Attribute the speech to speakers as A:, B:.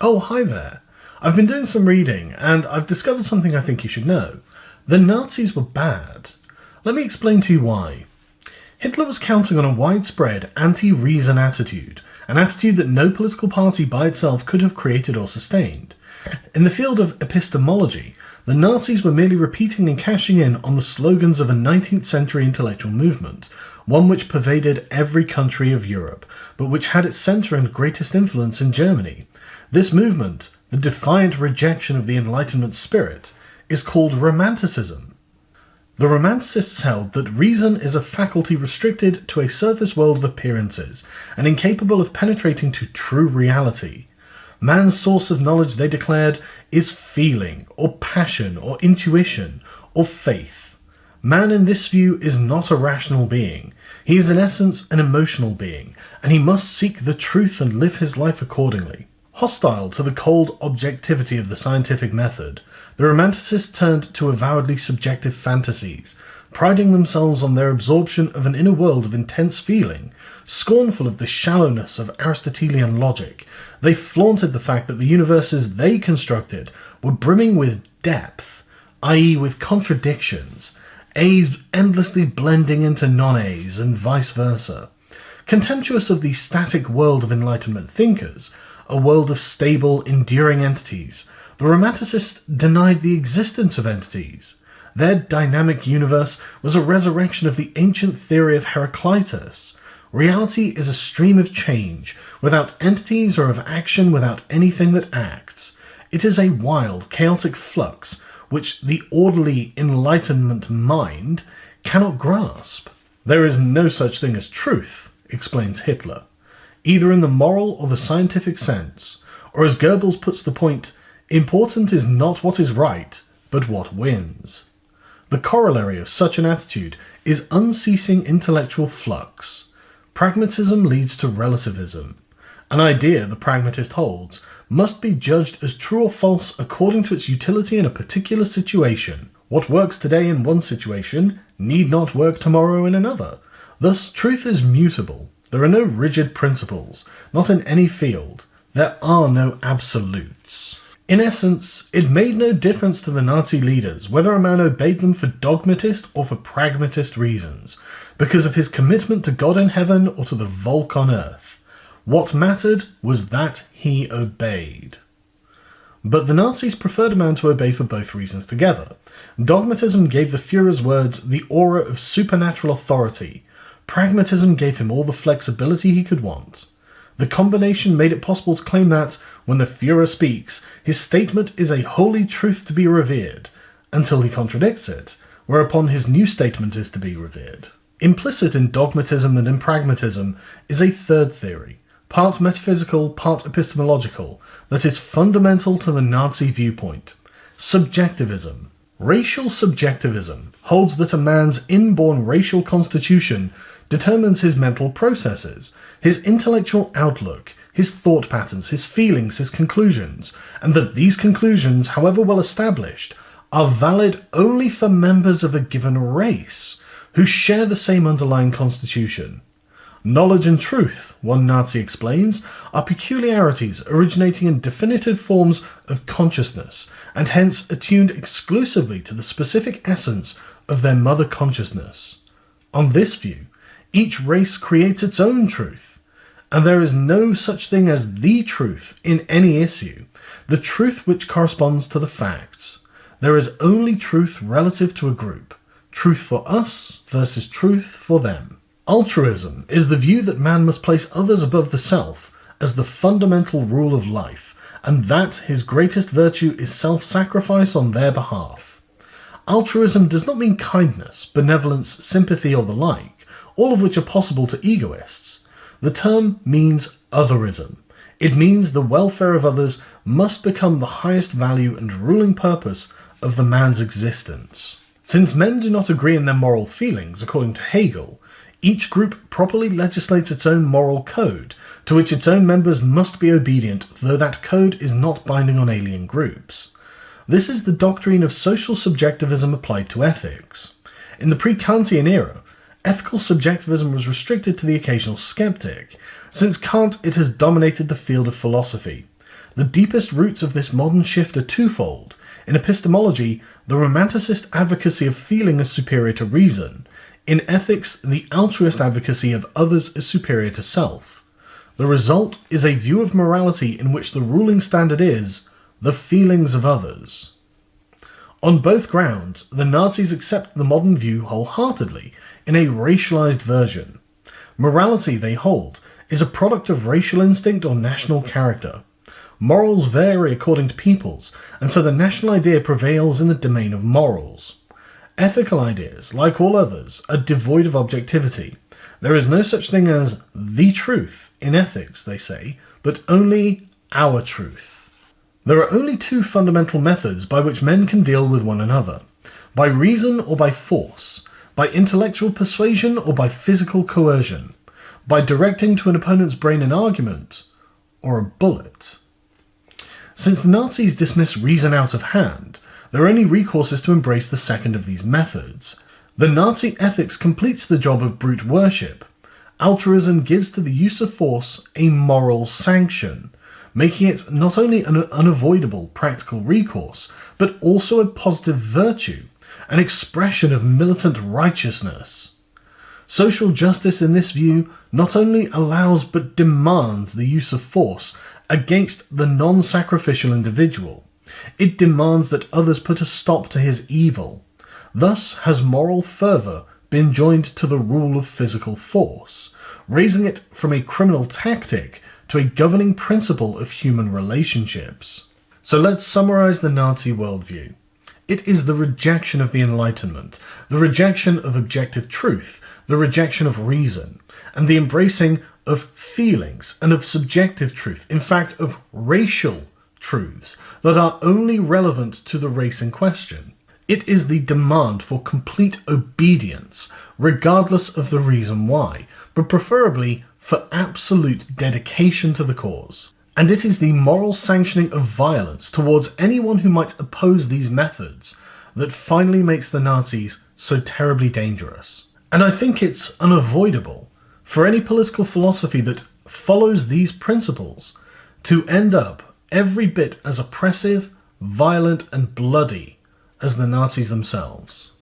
A: Oh, hi there. I've been doing some reading, and I've discovered something I think you should know. The Nazis were bad. Let me explain to you why. Hitler was counting on a widespread anti-reason attitude, an attitude that no political party by itself could have created or sustained. In the field of epistemology, the Nazis were merely repeating and cashing in on the slogans of a 19th century intellectual movement, one which pervaded every country of Europe, but which had its centre and greatest influence in Germany. This movement, the defiant rejection of the Enlightenment spirit, is called Romanticism. The Romanticists held that reason is a faculty restricted to a surface world of appearances and incapable of penetrating to true reality. Man's source of knowledge, they declared, is feeling, or passion, or intuition, or faith. Man in this view is not a rational being. He is in essence an emotional being, and he must seek the truth and live his life accordingly. Hostile to the cold objectivity of the scientific method, the Romanticists turned to avowedly subjective fantasies, priding themselves on their absorption of an inner world of intense feeling. Scornful of the shallowness of Aristotelian logic, they flaunted the fact that the universes they constructed were brimming with depth, i.e. with contradictions, A's endlessly blending into non-A's and vice versa. Contemptuous of the static world of Enlightenment thinkers, a world of stable, enduring entities, the Romanticists denied the existence of entities. Their dynamic universe was a resurrection of the ancient theory of Heraclitus. Reality is a stream of change, without entities, or of action without anything that acts. It is a wild, chaotic flux, which the orderly Enlightenment mind cannot grasp. There is no such thing as truth, explains Hitler, either in the moral or the scientific sense, or as Goebbels puts the point, important is not what is right, but what wins. The corollary of such an attitude is unceasing intellectual flux. Pragmatism leads to relativism. An idea the pragmatist holds must be judged as true or false according to its utility in a particular situation. What works today in one situation need not work tomorrow in another. Thus, truth is mutable. There are no rigid principles, not in any field. There are no absolutes. In essence, it made no difference to the Nazi leaders whether a man obeyed them for dogmatist or for pragmatist reasons, because of his commitment to God in heaven or to the Volk on earth. What mattered was that he obeyed. But the Nazis preferred a man to obey for both reasons together. Dogmatism gave the Führer's words the aura of supernatural authority. Pragmatism gave him all the flexibility he could want. The combination made it possible to claim that, when the Führer speaks, his statement is a holy truth to be revered, until he contradicts it, whereupon his new statement is to be revered. Implicit in dogmatism and in pragmatism is a third theory, part metaphysical, part epistemological, that is fundamental to the Nazi viewpoint: subjectivism. Racial subjectivism holds that a man's inborn racial constitution determines his mental processes, his intellectual outlook, his thought patterns, his feelings, his conclusions, and that these conclusions, however well established, are valid only for members of a given race, who share the same underlying constitution. Knowledge and truth, one Nazi explains, are peculiarities originating in definitive forms of consciousness, and hence attuned exclusively to the specific essence of their mother consciousness. On this view, each race creates its own truth, and there is no such thing as the truth in any issue, the truth which corresponds to the facts. There is only truth relative to a group, truth for us versus truth for them. Altruism is the view that man must place others above the self as the fundamental rule of life, and that his greatest virtue is self-sacrifice on their behalf. Altruism does not mean kindness, benevolence, sympathy, or the like, all of which are possible to egoists. The term means otherism. It means the welfare of others must become the highest value and ruling purpose of the man's existence. Since men do not agree in their moral feelings, according to Hegel, each group properly legislates its own moral code, to which its own members must be obedient, though that code is not binding on alien groups. This is the doctrine of social subjectivism applied to ethics. In the pre-Kantian era, ethical subjectivism was restricted to the occasional skeptic. Since Kant, it has dominated the field of philosophy. The deepest roots of this modern shift are twofold. In epistemology, the romanticist advocacy of feeling is superior to reason. In ethics, the altruist advocacy of others is superior to self. The result is a view of morality in which the ruling standard is the feelings of others. On both grounds, the Nazis accept the modern view wholeheartedly, in a racialized version. Morality, they hold, is a product of racial instinct or national character. Morals vary according to peoples, and so the national idea prevails in the domain of morals. Ethical ideas, like all others, are devoid of objectivity. There is no such thing as the truth in ethics, they say, but only our truth. There are only two fundamental methods by which men can deal with one another: by reason or by force, by intellectual persuasion or by physical coercion, by directing to an opponent's brain an argument or a bullet. Since the Nazis dismiss reason out of hand, their only recourse is to embrace the second of these methods. The Nazi ethics completes the job of brute worship. Altruism gives to the use of force a moral sanction, making it not only an unavoidable practical recourse, but also a positive virtue, an expression of militant righteousness. Social justice in this view not only allows but demands the use of force against the non-sacrificial individual. It demands that others put a stop to his evil. Thus has moral fervour been joined to the rule of physical force, raising it from a criminal tactic to a governing principle of human relationships. So let's summarise the Nazi worldview. It is the rejection of the Enlightenment, the rejection of objective truth, the rejection of reason, and the embracing of feelings and of subjective truth, in fact of racial truths that are only relevant to the race in question. It is the demand for complete obedience, regardless of the reason why, but preferably for absolute dedication to the cause. And it is the moral sanctioning of violence towards anyone who might oppose these methods that finally makes the Nazis so terribly dangerous. And I think it's unavoidable for any political philosophy that follows these principles to end up every bit as oppressive, violent, and bloody as the Nazis themselves.